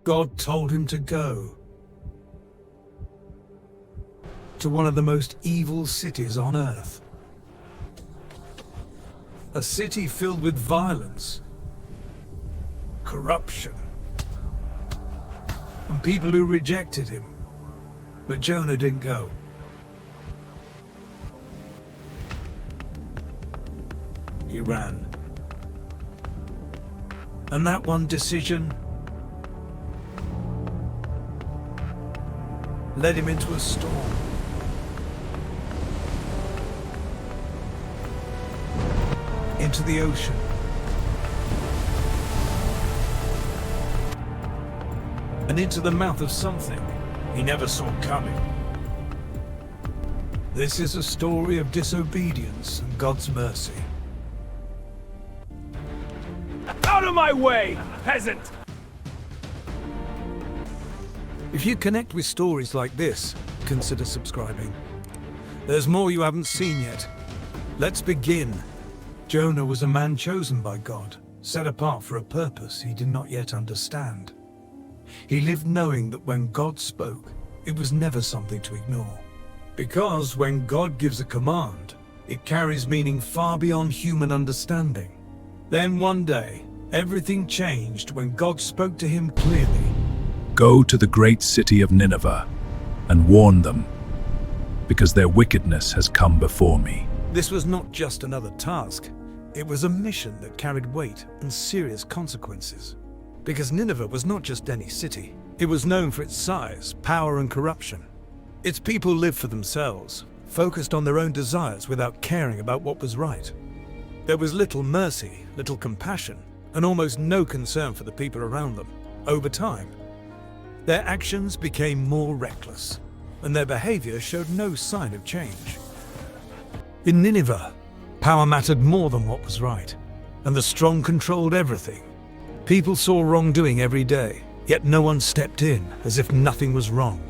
God told him to go to one of the most evil cities on earth. A city filled with violence, corruption, and people who rejected him. But Jonah didn't go. He ran. And that one decision led him into a storm. Into the ocean. And into the mouth of something he never saw coming. This is a story of disobedience and God's mercy. Out of my way, peasant! If you connect with stories like this, consider subscribing. There's more you haven't seen yet. Let's begin. Jonah was a man chosen by God, set apart for a purpose he did not yet understand. He lived knowing that when God spoke, it was never something to ignore. Because when God gives a command, it carries meaning far beyond human understanding. Then one day, everything changed when God spoke to him clearly. Go to the great city of Nineveh and warn them, because their wickedness has come before me. This was not just another task. It was a mission that carried weight and serious consequences. Because Nineveh was not just any city. It was known for its size, power, and corruption. Its people lived for themselves, focused on their own desires without caring about what was right. There was little mercy, little compassion, and almost no concern for the people around them. Over time, their actions became more reckless, and their behavior showed no sign of change. In Nineveh, power mattered more than what was right, and the strong controlled everything. People saw wrongdoing every day, yet no one stepped in, as if nothing was wrong.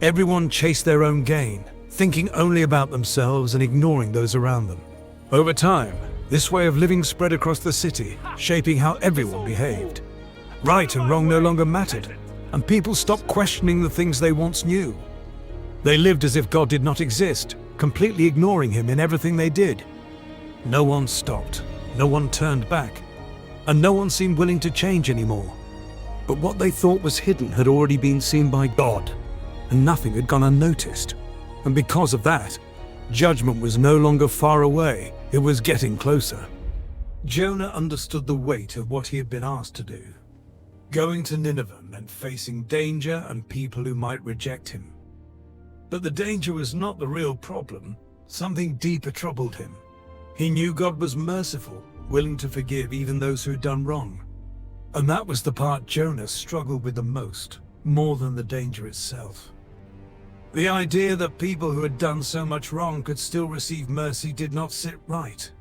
Everyone chased their own gain, thinking only about themselves and ignoring those around them. Over time, this way of living spread across the city, shaping how everyone behaved. Right and wrong no longer mattered, and people stopped questioning the things they once knew. They lived as if God did not exist, completely ignoring him in everything they did. No one stopped, no one turned back, and no one seemed willing to change anymore. But what they thought was hidden had already been seen by God, and nothing had gone unnoticed. And because of that, judgment was no longer far away, it was getting closer. Jonah understood the weight of what he had been asked to do. Going to Nineveh meant facing danger and people who might reject him. But the danger was not the real problem. Something deeper troubled him. He knew God was merciful, willing to forgive even those who had done wrong. And that was the part Jonah struggled with the most, more than the danger itself. The idea that people who had done so much wrong could still receive mercy did not sit right.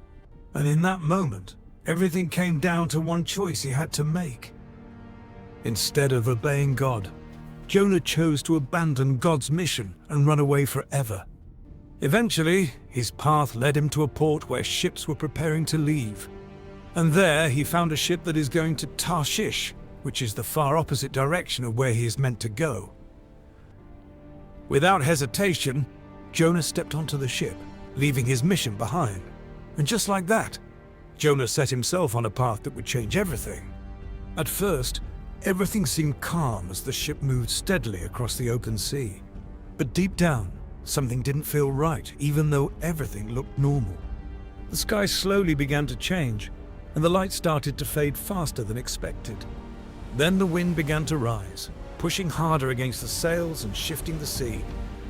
And in that moment, everything came down to one choice he had to make. Instead of obeying God, Jonah chose to abandon God's mission and run away forever. Eventually, his path led him to a port where ships were preparing to leave. And there he found a ship that is going to Tarshish, which is the far opposite direction of where he is meant to go. Without hesitation, Jonah stepped onto the ship, leaving his mission behind. And just like that, Jonah set himself on a path that would change everything. At first, everything seemed calm as the ship moved steadily across the open sea. But deep down, something didn't feel right, even though everything looked normal. The sky slowly began to change, and the light started to fade faster than expected. Then the wind began to rise, pushing harder against the sails and shifting the sea.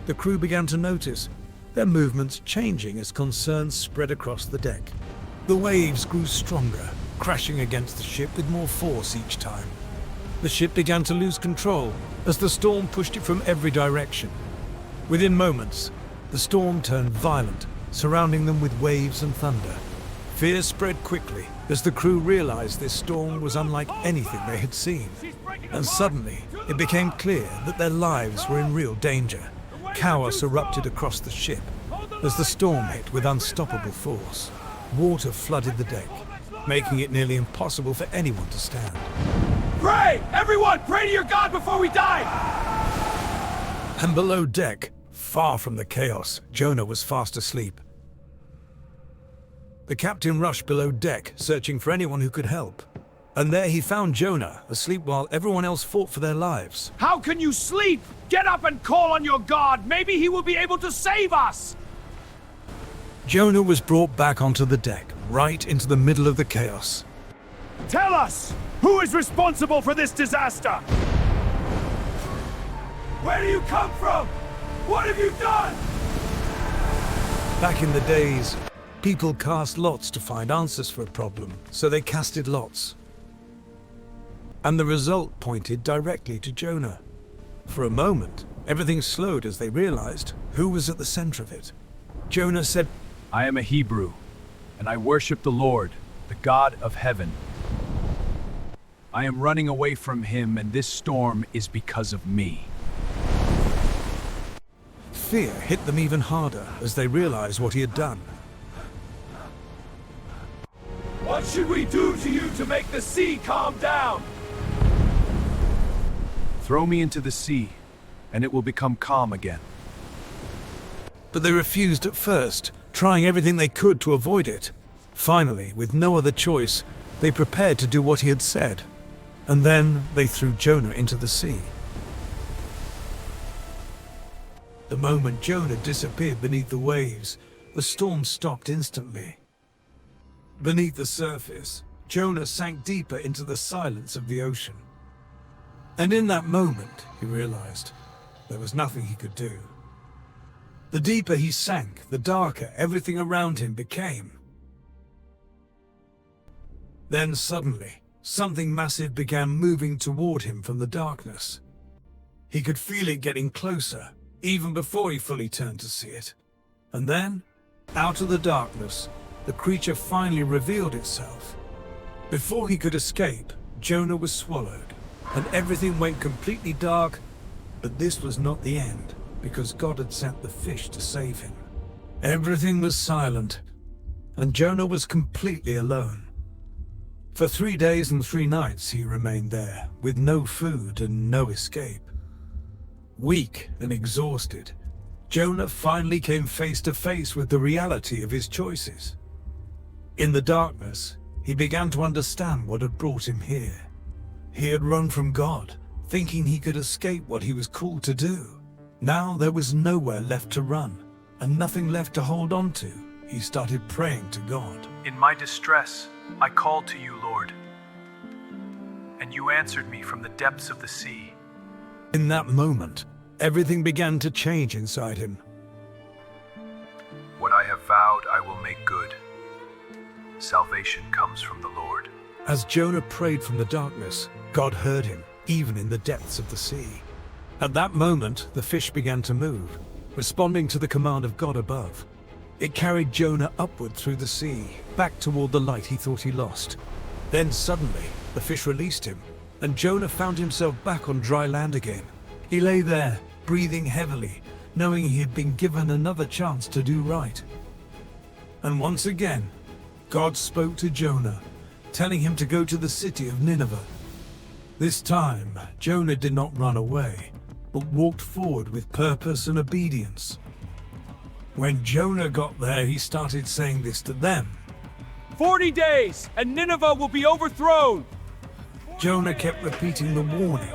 The crew began to notice their movements changing as concern spread across the deck. The waves grew stronger, crashing against the ship with more force each time. The ship began to lose control as the storm pushed it from every direction. Within moments, the storm turned violent, surrounding them with waves and thunder. Fear spread quickly as the crew realized this storm was unlike anything they had seen. And suddenly, it became clear that their lives were in real danger. Chaos erupted across the ship as the storm hit with unstoppable force. Water flooded the deck, making it nearly impossible for anyone to stand. Pray! Everyone, pray to your God before we die! And below deck, far from the chaos, Jonah was fast asleep. The captain rushed below deck, searching for anyone who could help. And there he found Jonah, asleep while everyone else fought for their lives. How can you sleep? Get up and call on your God. Maybe he will be able to save us. Jonah was brought back onto the deck, right into the middle of the chaos. Tell us, who is responsible for this disaster? Where do you come from? What have you done? Back in the days, people cast lots to find answers for a problem, so they casted lots. And the result pointed directly to Jonah. For a moment, everything slowed as they realized who was at the center of it. Jonah said, I am a Hebrew, and I worship the Lord, the God of heaven. I am running away from him, and this storm is because of me. Fear hit them even harder as they realized what he had done. What should we do to you to make the sea calm down? Throw me into the sea, and it will become calm again. But they refused at first, trying everything they could to avoid it. Finally, with no other choice, they prepared to do what he had said. And then they threw Jonah into the sea. The moment Jonah disappeared beneath the waves, the storm stopped instantly. Beneath the surface, Jonah sank deeper into the silence of the ocean. And in that moment, he realized there was nothing he could do. The deeper he sank, the darker everything around him became. Then suddenly, something massive began moving toward him from the darkness. He could feel it getting closer, even before he fully turned to see it. And then, out of the darkness, the creature finally revealed itself. Before he could escape, Jonah was swallowed, and everything went completely dark. But this was not the end, because God had sent the fish to save him. Everything was silent, and Jonah was completely alone. For 3 days and 3 nights he remained there, with no food and no escape. Weak and exhausted, Jonah finally came face to face with the reality of his choices. In the darkness, he began to understand what had brought him here. He had run from God, thinking he could escape what he was called to do. Now there was nowhere left to run, and nothing left to hold on to. He started praying to God. In my distress, I called to you, Lord, and you answered me from the depths of the sea. In that moment, everything began to change inside him. What I have vowed, I will make good. Salvation comes from the Lord. As Jonah prayed from the darkness, God heard him, even in the depths of the sea. At that moment, the fish began to move, responding to the command of God above. It carried Jonah upward through the sea, back toward the light he thought he lost. Then suddenly, the fish released him, and Jonah found himself back on dry land again. He lay there, breathing heavily, knowing he had been given another chance to do right. And once again, God spoke to Jonah, telling him to go to the city of Nineveh. This time, Jonah did not run away, but walked forward with purpose and obedience. When Jonah got there, he started saying this to them. 40 days, and Nineveh will be overthrown. Jonah kept repeating the warning,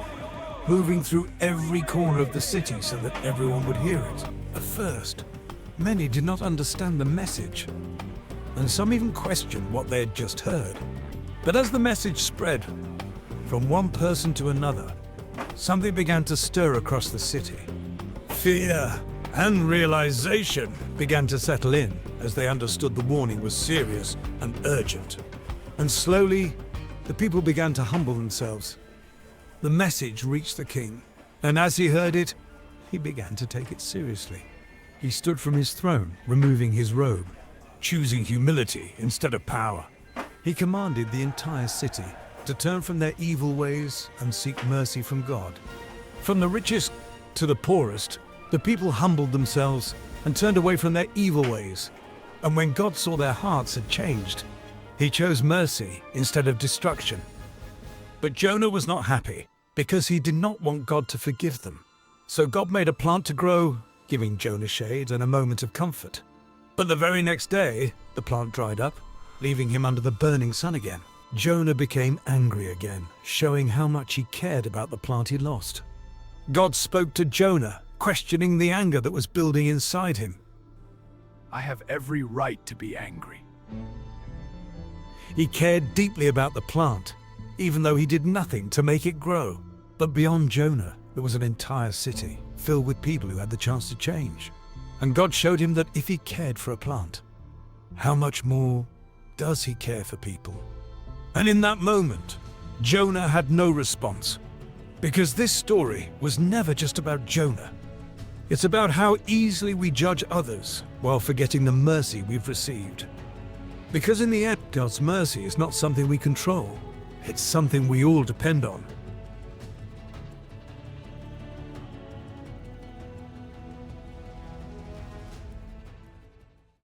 moving through every corner of the city so that everyone would hear it. At first, many did not understand the message, and some even questioned what they had just heard. But as the message spread from one person to another, something began to stir across the city. Fear and realization began to settle in as they understood the warning was serious and urgent. And slowly, the people began to humble themselves. The message reached the king, and as he heard it, he began to take it seriously. He stood from his throne, removing his robe, choosing humility instead of power. He commanded the entire city to turn from their evil ways and seek mercy from God. From the richest to the poorest, the people humbled themselves and turned away from their evil ways. And when God saw their hearts had changed, he chose mercy instead of destruction. But Jonah was not happy because he did not want God to forgive them. So God made a plant to grow, giving Jonah shade and a moment of comfort. But the very next day, the plant dried up, leaving him under the burning sun again. Jonah became angry again, showing how much he cared about the plant he lost. God spoke to Jonah, questioning the anger that was building inside him. I have every right to be angry. He cared deeply about the plant, even though he did nothing to make it grow. But beyond Jonah, there was an entire city filled with people who had the chance to change. And God showed him that if he cared for a plant, how much more does he care for people? And in that moment, Jonah had no response. Because this story was never just about Jonah. It's about how easily we judge others while forgetting the mercy we've received. Because in the end, God's mercy is not something we control. It's something we all depend on.